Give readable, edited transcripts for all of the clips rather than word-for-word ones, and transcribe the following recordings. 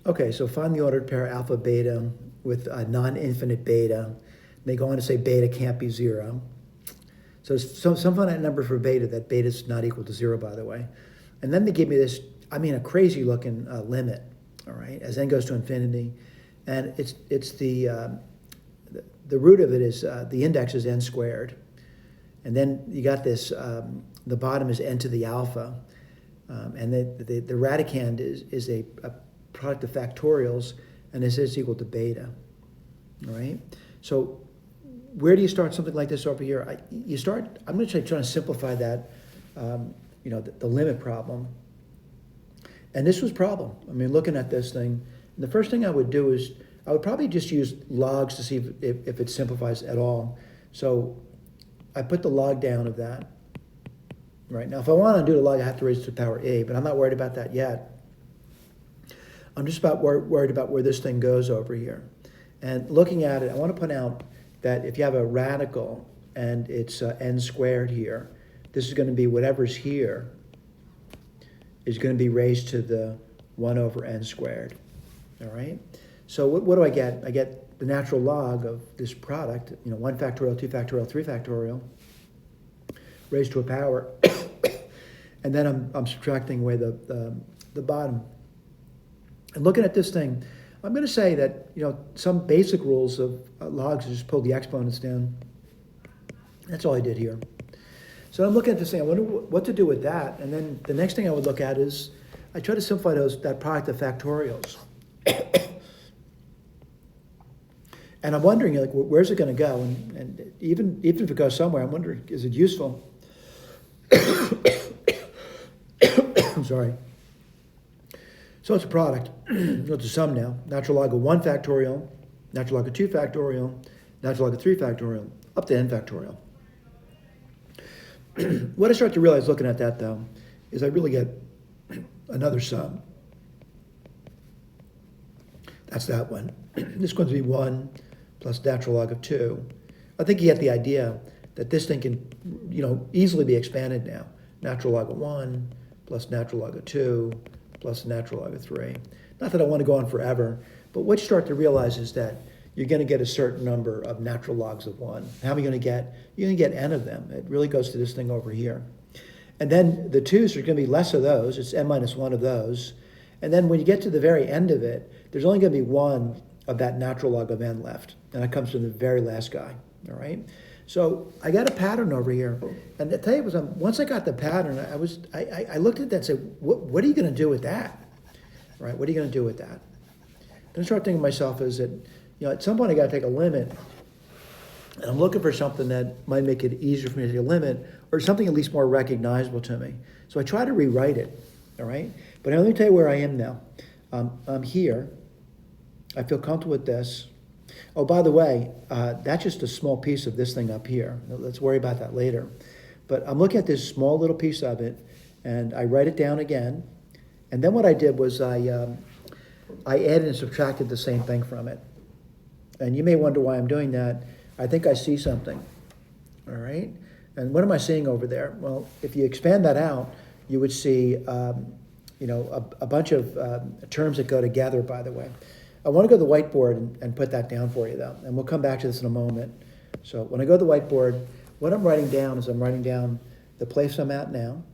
Okay, so find the ordered pair alpha beta with a non-infinite beta. They go on to say beta can't be zero. So it's some finite number for beta, that beta is not equal to zero, by the way. And then they give me this, I mean, a crazy looking limit, all right, as n goes to infinity. And it's the root of it is, the index is n squared. And then you got this, the bottom is n to the alpha. And the radicand is a product of factorials, and this is equal to beta, all right? So where do you start something like this over here? I'm going to try to simplify that, the limit problem. And this was problem. I mean, looking at this thing, the first thing I would do is I would probably just use logs to see if it simplifies at all. So I put the log down of that. Right, now if I want to do the log, I have to raise it to the power a, but I'm not worried about that yet. I'm just worried about where this thing goes over here. And looking at it, I want to point out that if you have a radical and it's n squared here, this is going to be whatever's here is going to be raised to the 1 over n squared, all right? So what do I get? I get the natural log of this product, 1 factorial, 2 factorial, 3 factorial, raised to a power, and then I'm subtracting away the bottom. And looking at this thing, I'm going to say that some basic rules of logs is just pull the exponents down. That's all I did here. So I'm looking at this thing. I wonder what to do with that. And then the next thing I would look at is I try to simplify that product of factorials. And I'm wondering, where's it going to go? And even if it goes somewhere, I'm wondering, is it useful? I'm sorry. So it's a product. It's a sum now. Natural log of 1 factorial, natural log of 2 factorial, natural log of 3 factorial, up to n factorial. What I start to realize looking at that, though, is I really get another sum. That's that one. This one's going to be 1 plus natural log of 2. I think you get the idea that this thing can, easily be expanded now. Natural log of 1 plus natural log of 2 plus natural log of 3. Not that I want to go on forever, but what you start to realize is that you're going to get a certain number of natural logs of 1. How are you going to get? You're going to get n of them. It really goes to this thing over here. And then the 2's are going to be less of those. It's n minus 1 of those. And then when you get to the very end of it, there's only going to be 1 of that natural log of n left. And that comes from the very last guy, all right? So I got a pattern over here. And to tell you, once I got the pattern, I looked at that and said, what are you going to do with that? Right? What are you going to do with that? Then I start thinking to myself is that, at some point I got to take a limit. And I'm looking for something that might make it easier for me to take a limit, or something at least more recognizable to me. So I try to rewrite it, all right? But let me tell you where I am now. I'm here. I feel comfortable with this. Oh, by the way, that's just a small piece of this thing up here. Let's worry about that later. But I'm looking at this small little piece of it, and I write it down again. And then what I did was I added and subtracted the same thing from it. And you may wonder why I'm doing that. I think I see something, all right? And what am I seeing over there? Well, if you expand that out, you would see, a bunch of terms that go together, by the way. I want to go to the whiteboard and put that down for you, though, and we'll come back to this in a moment. So when I go to the whiteboard, what I'm writing down is I'm writing down the place I'm at now,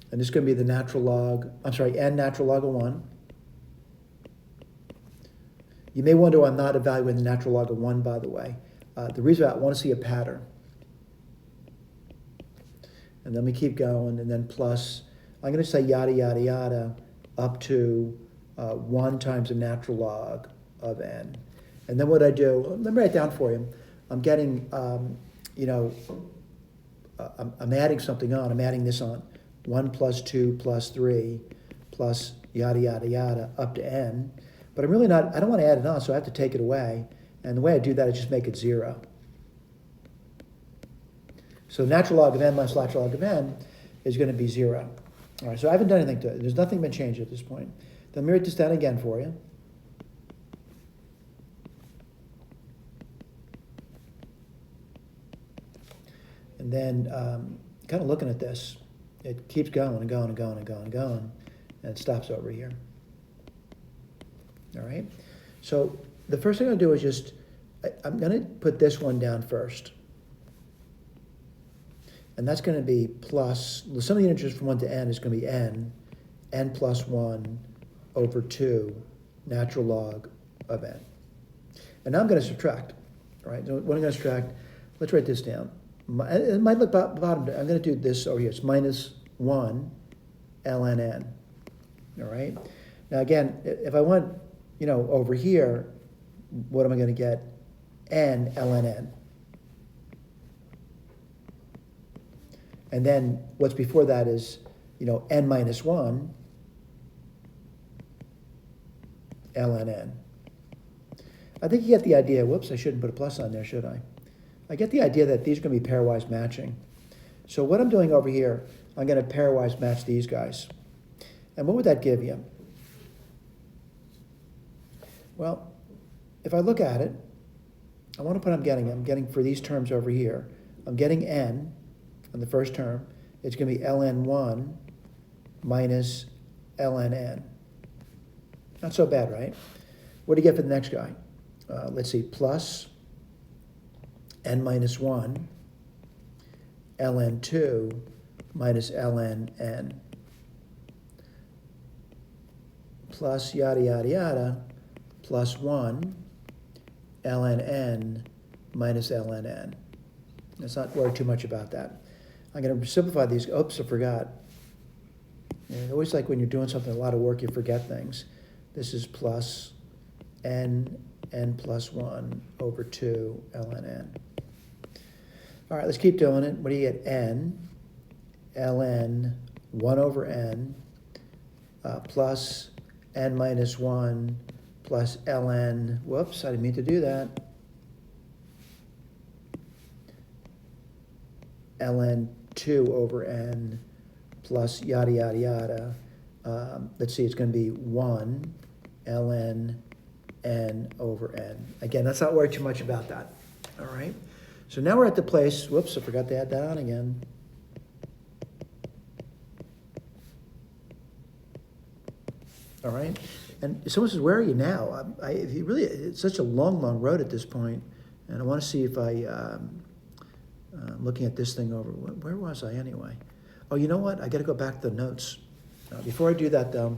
and this is going to be the natural log, n natural log of 1. You may wonder why I'm not evaluating the natural log of 1, by the way. The reason I want to see a pattern. And then we keep going, and then plus, I'm going to say yada, yada, yada, up to 1 times the natural log of n. And then what I do, let me write it down for you. I'm getting, I'm adding something on. I'm adding this on. 1 plus 2 plus 3 plus yada, yada, yada, up to n. But I'm really not, I don't want to add it on, so I have to take it away. And the way I do that is just make it 0. So natural log of n minus natural log of n is going to be 0. All right, so I haven't done anything to it. There's nothing been changed at this point. Then let me write this down again for you. And then kind of looking at this, it keeps going and going and going and going and going, and it stops over here. all right? So the first thing I'll do is just, I'm gonna put this one down first. And that's gonna be plus, the sum of the integers from 1 to n is gonna be n plus 1 over 2 natural log of n. And now I'm gonna subtract, all right? So what I'm gonna subtract, let's write this down. It might look bottom, I'm gonna do this over here. It's minus 1 ln n, all right? Now again, if I want, over here, what am I gonna get? N ln n. And then what's before that is, n minus 1 ln n. I think you get the idea. Whoops, I shouldn't put a plus on there, should I? I get the idea that these are going to be pairwise matching. So what I'm doing over here, I'm going to pairwise match these guys. And what would that give you? Well, if I look at it, I want to put I'm getting for these terms over here, I'm getting n on the first term. It's going to be ln1 minus ln n. Not so bad, right? What do you get for the next guy? Let's see, plus n minus 1 ln2 minus ln n plus yada, yada, yada, plus 1 ln n minus ln n. Let's not worry too much about that. I'm going to simplify these. Oops, I forgot. Always like when you're doing something, a lot of work, you forget things. This is plus n plus 1 over 2 ln n. All right, let's keep doing it. What do you get? N ln 1 over n plus n minus 1 plus ln, whoops, I didn't mean to do that, ln 2 over n plus yada, yada, yada. Let's see, it's going to be 1 ln n over n. Again, let's not worry too much about that. All right. So now we're at the place, whoops, I forgot to add that on again. All right. And someone says, where are you now? If you really, it's such a long, long road at this point. And I want to see if I'm looking at this thing over. Where was I anyway? Oh, you know what? I got to go back to the notes. Before I do that, though,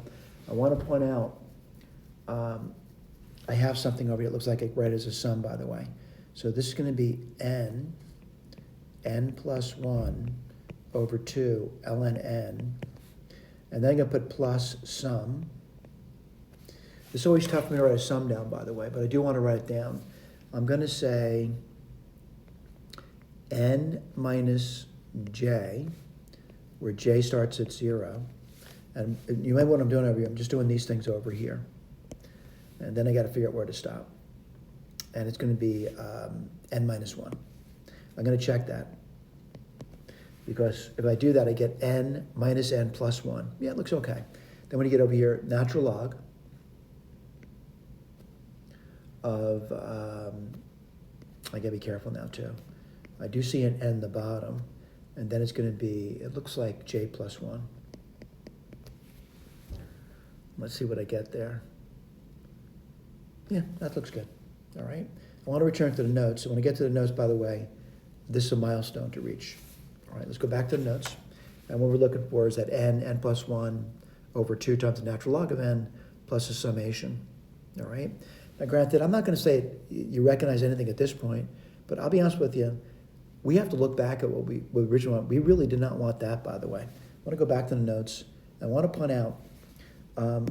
I want to point out I have something over here. It looks like I write as a sum, by the way. So this is going to be n plus 1 over 2 ln n. And then I'm going to put plus sum. It's always tough for me to write a sum down, by the way, but I do want to write it down. I'm going to say n minus j, where j starts at 0. And you might know what I'm doing over here. I'm just doing these things over here. And then I got to figure out where to stop. And it's going to be n minus 1. I'm going to check that. Because if I do that, I get n minus n plus 1. Yeah, it looks okay. Then when you get over here, natural log of, I got to be careful now too. I do see an n in the bottom. And then it's going to be, it looks like j plus 1. Let's see what I get there. Yeah, that looks good. All right. I want to return to the notes. So when I get to the notes, by the way, this is a milestone to reach. All right, let's go back to the notes. And what we're looking for is that n plus 1 over 2 times the natural log of n plus a summation. All right. Now, granted, I'm not going to say you recognize anything at this point, but I'll be honest with you. We have to look back at what we originally want. We really did not want that, by the way. I want to go back to the notes. I want to point out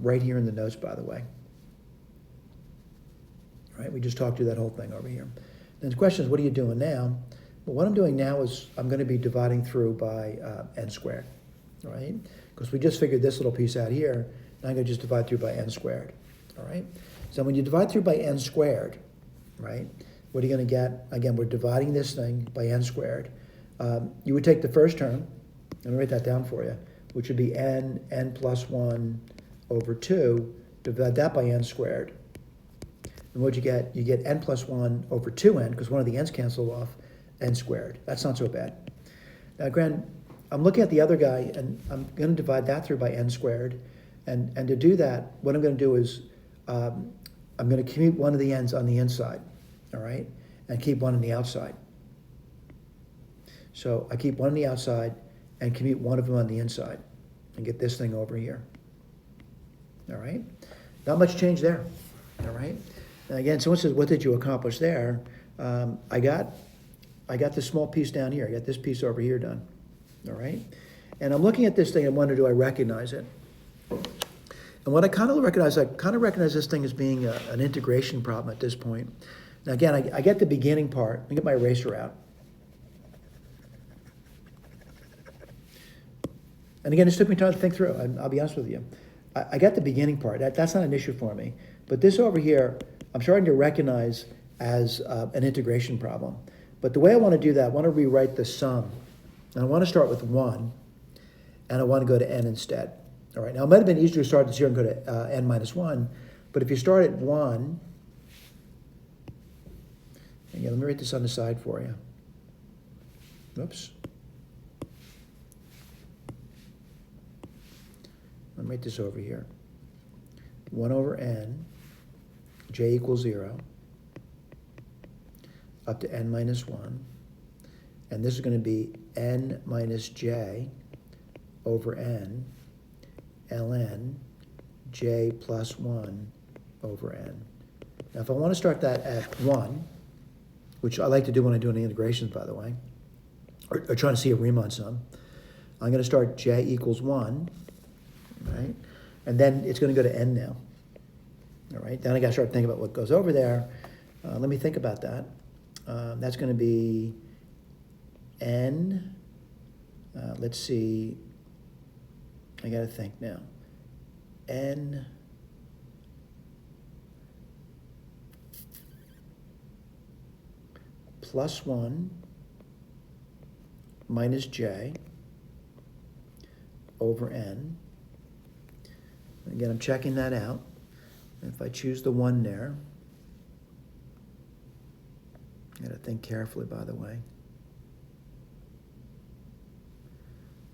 right here in the notes, by the way. All right, we just talked through that whole thing over here. And the question is, what are you doing now? Well, what I'm doing now is I'm going to be dividing through by n squared, all right? Because we just figured this little piece out here, and I'm going to just divide through by n squared, all right? So when you divide through by n squared, right, what are you going to get? Again, we're dividing this thing by n squared. You would take the first term, let me write that down for you, which would be n plus 1 over 2, divide that by n squared. And what'd you get? You get n plus 1 over 2n, because one of the n's canceled off, n squared. That's not so bad. Now, granted, I'm looking at the other guy, and I'm going to divide that through by n squared. And to do that, what I'm going to do is I'm going to keep one of the ends on the inside, all right, and keep one on the outside. So I keep one on the outside and commute one of them on the inside and get this thing over here. All right? Not much change there. All right? And again, someone says, what did you accomplish there? I got this small piece down here. I got this piece over here done. All right? And I'm looking at this thing and wonder, do I recognize it? And what I kind of recognize this thing as being an integration problem at this point. Now again, I get the beginning part. Let me get my eraser out. And again, it took me time to think through. I'll be honest with you. I got the beginning part. That's not an issue for me. But this over here, I'm starting to recognize as an integration problem. But the way I want to do that, I want to rewrite the sum. And I want to start with 1, and I want to go to n instead. All right. Now, it might have been easier to start at 0 and go to n minus 1. But if you start at 1, and let me write this on the side for you. Oops. Let me write this over here. 1 over n, j equals 0, up to n minus 1. And this is going to be n minus j over n, ln j plus 1 over n. Now, if I want to start that at 1, which I like to do when I do any integrations, by the way, or trying to see a Riemann sum, I'm going to start j equals 1, right? And then it's going to go to n now. All right, then I got to start thinking about what goes over there. Let me think about that. That's going to be n, let's see, I got to think now. N plus 1 minus j over n. Again, I'm checking that out. If I choose the 1 there, I got to think carefully, by the way.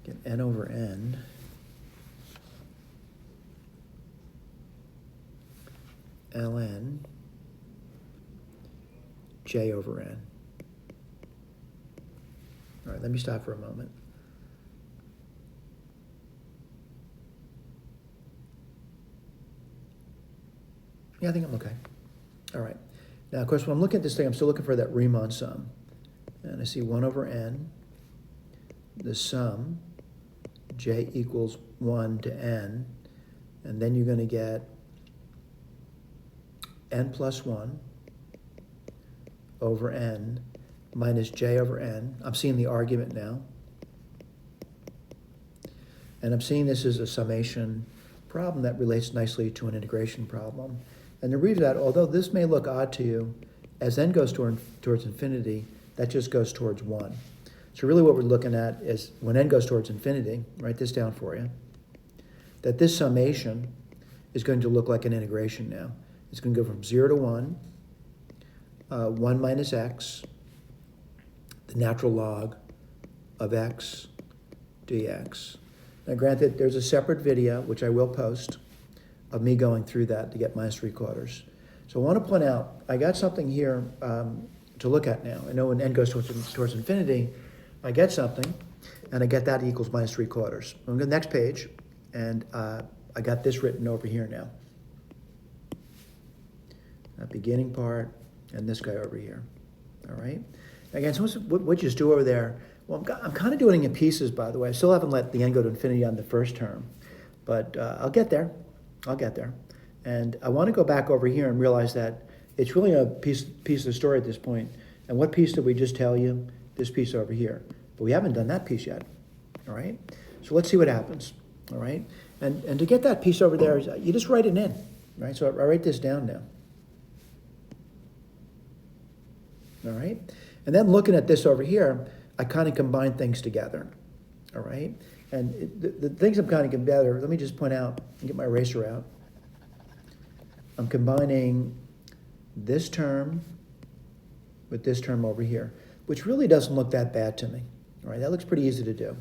Get n over n. ln j over n. All right, let me stop for a moment. Yeah, I think I'm okay. All right. Now, of course, when I'm looking at this thing, I'm still looking for that Riemann sum. And I see 1 over n, the sum, j equals 1 to n, and then you're going to get n plus 1 over n minus j over n. I'm seeing the argument now. And I'm seeing this as a summation problem that relates nicely to an integration problem. And the reason that, although this may look odd to you, as n goes towards infinity, that just goes towards 1. So really what we're looking at is when n goes towards infinity, write this down for you, that this summation is going to look like an integration now. It's going to go from 0 to 1, 1 minus x, the natural log of x dx. Now granted, there's a separate video, which I will post, of me going through that to get minus 3/4. So I want to point out, I got something here to look at now. I know when n goes towards infinity, I get something, and I get that equals minus 3/4. I'm going to the next page, and I got this written over here now. That beginning part, and this guy over here. All right? Again, so what you just do over there, well, I'm kind of doing it in pieces, by the way. I still haven't let the n go to infinity on the first term, but I'll get there. I'll get there. And I want to go back over here and realize that it's really a piece of the story at this point. And what piece did we just tell you? This piece over here. But we haven't done that piece yet. All right? So let's see what happens. All right? And to get that piece over there, you just write it in. Right? So I write this down now. All right? And then looking at this over here, I kind of combine things together. All right? And the things I'm kind of together, let me just point out and get my eraser out. I'm combining this term with this term over here, which really doesn't look that bad to me. All right, that looks pretty easy to do.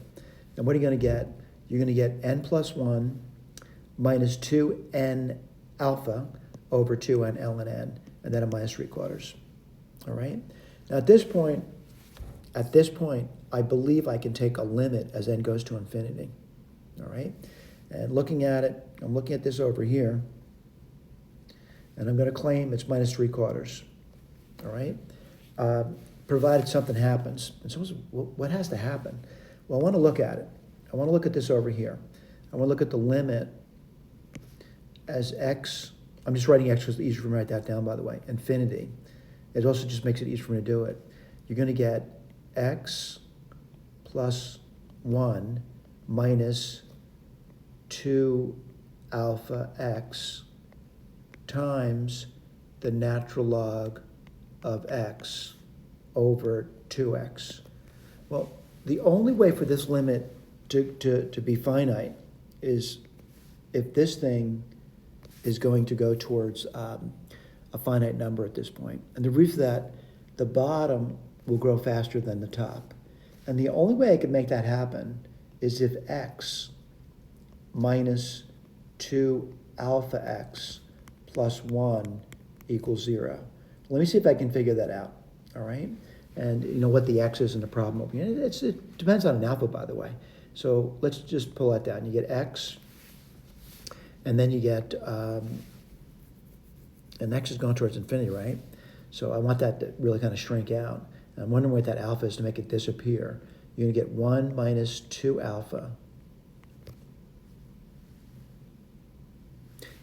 And what are you going to get? You're going to get n plus 1 minus 2n alpha over 2n ln n, and then a minus 3/4. All right? Now at this point, I believe I can take a limit as n goes to infinity. All right? And looking at it, I'm looking at this over here, and I'm going to claim it's minus 3/4. All right? Provided something happens. And so what has to happen? Well, I want to look at it. I want to look at this over here. I want to look at the limit as x. I'm just writing x because it's easier for me to write that down, by the way. Infinity. It also just makes it easier for me to do it. You're going to get x plus 1 minus 2 alpha x times the natural log of x over 2x. Well, the only way for this limit to be finite is if this thing is going to go towards a finite number at this point. And the reason that the bottom will grow faster than the top. And the only way I can make that happen is if x minus 2 alpha x plus 1 equals 0. Let me see if I can figure that out, all right? And you know what the x is in the problem over here. It depends on an alpha, by the way. So let's just pull that down. You get x, and then you get, and x is going towards infinity, right? So I want that to really kind of shrink out. And I'm wondering what that alpha is to make it disappear. You're going to get 1 minus 2 alpha.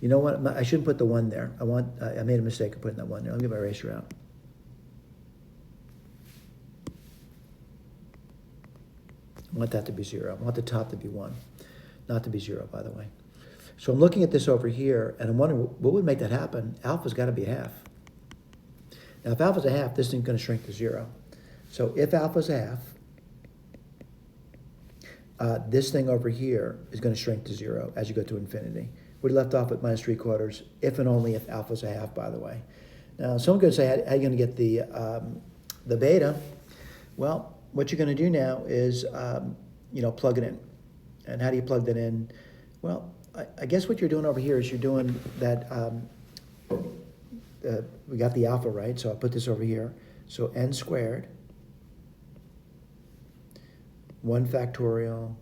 You know what? I shouldn't put the 1 there. I made a mistake of putting that 1 there. Let me get my eraser out. I want that to be 0. I want the top to be 1, not to be 0, by the way. So I'm looking at this over here, and I'm wondering what would make that happen. Alpha's got to be 1/2. Now, if alpha's 1/2, this thing's going to shrink to 0. So if alpha's 1/2, this thing over here is going to shrink to 0 as you go to infinity. We left off at minus 3/4, if and only if alpha's 1/2, by the way. Now, someone could say, how are you going to get the beta? Well, what you're going to do now is, plug it in. And how do you plug that in? Well, I guess what you're doing over here is you're doing that, we got the alpha, right? So I'll put this over here. So n squared, 1 factorial,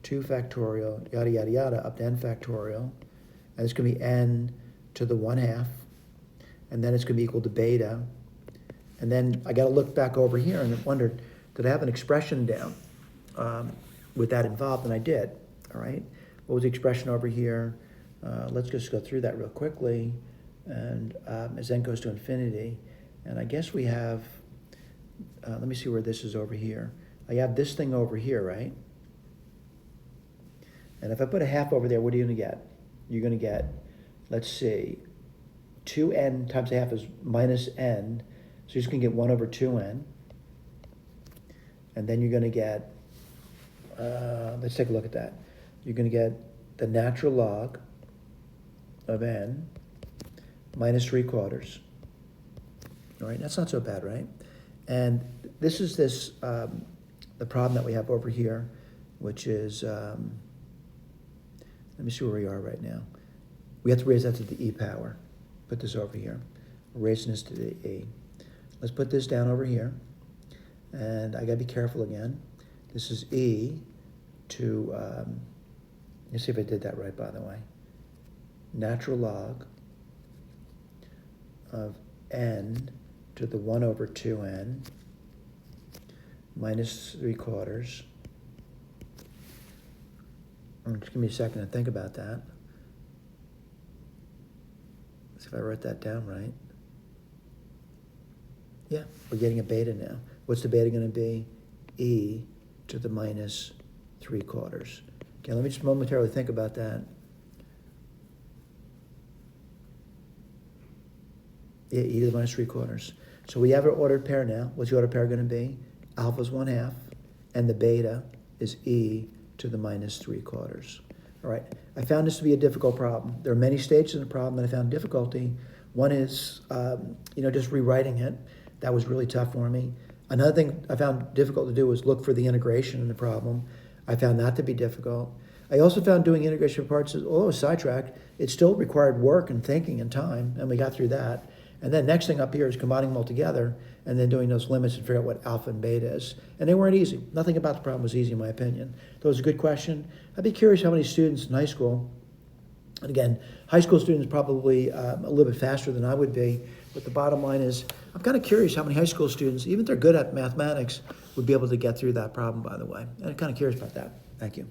2 factorial, yada, yada, yada, up to n factorial. And it's going to be n to the 1/2. And then it's going to be equal to beta. And then I got to look back over here and wonder, did I have an expression down with that involved? And I did, all right? What was the expression over here? Let's just go through that real quickly. And as n goes to infinity, and I guess we have, let me see where this is over here. I have this thing over here, right? And if I put a 1/2 over there, what are you going to get? You're going to get, let's see, 2n times 1/2 is minus n, so you're just going to get 1 over 2n. And then you're going to get, let's take a look at that. You're going to get the natural log of n minus 3/4. All right, that's not so bad, right? And this is the problem that we have over here, which is, let me see where we are right now. We have to raise that to the e power. Put this over here. We're raising this to the e. Let's put this down over here. And I got to be careful again. This is e to, let's see if I did that right, by the way. Natural log of n to the 1 over 2n minus 3/4. Just give me a second to think about that. Let's see if I wrote that down right. Yeah, we're getting a beta now. What's the beta going to be? E to the minus 3/4. Okay, let me just momentarily think about that. Yeah, e to the minus 3/4. So we have our ordered pair now. What's the ordered pair going to be? Alpha's 1/2, and the beta is e to the minus 3/4. All right, I found this to be a difficult problem. There are many stages in the problem that I found difficulty. One is, just rewriting it. That was really tough for me. Another thing I found difficult to do was look for the integration in the problem. I found that to be difficult. I also found doing integration of parts, although it was sidetracked, it still required work and thinking and time, and we got through that. And then next thing up here is combining them all together and then doing those limits and figure out what alpha and beta is. And they weren't easy. Nothing about the problem was easy in my opinion. That was a good question. I'd be curious how many students in high school, and again, high school students probably a little bit faster than I would be, but the bottom line is, I'm kind of curious how many high school students, even if they're good at mathematics, would be able to get through that problem, by the way. And I'm kind of curious about that. Thank you.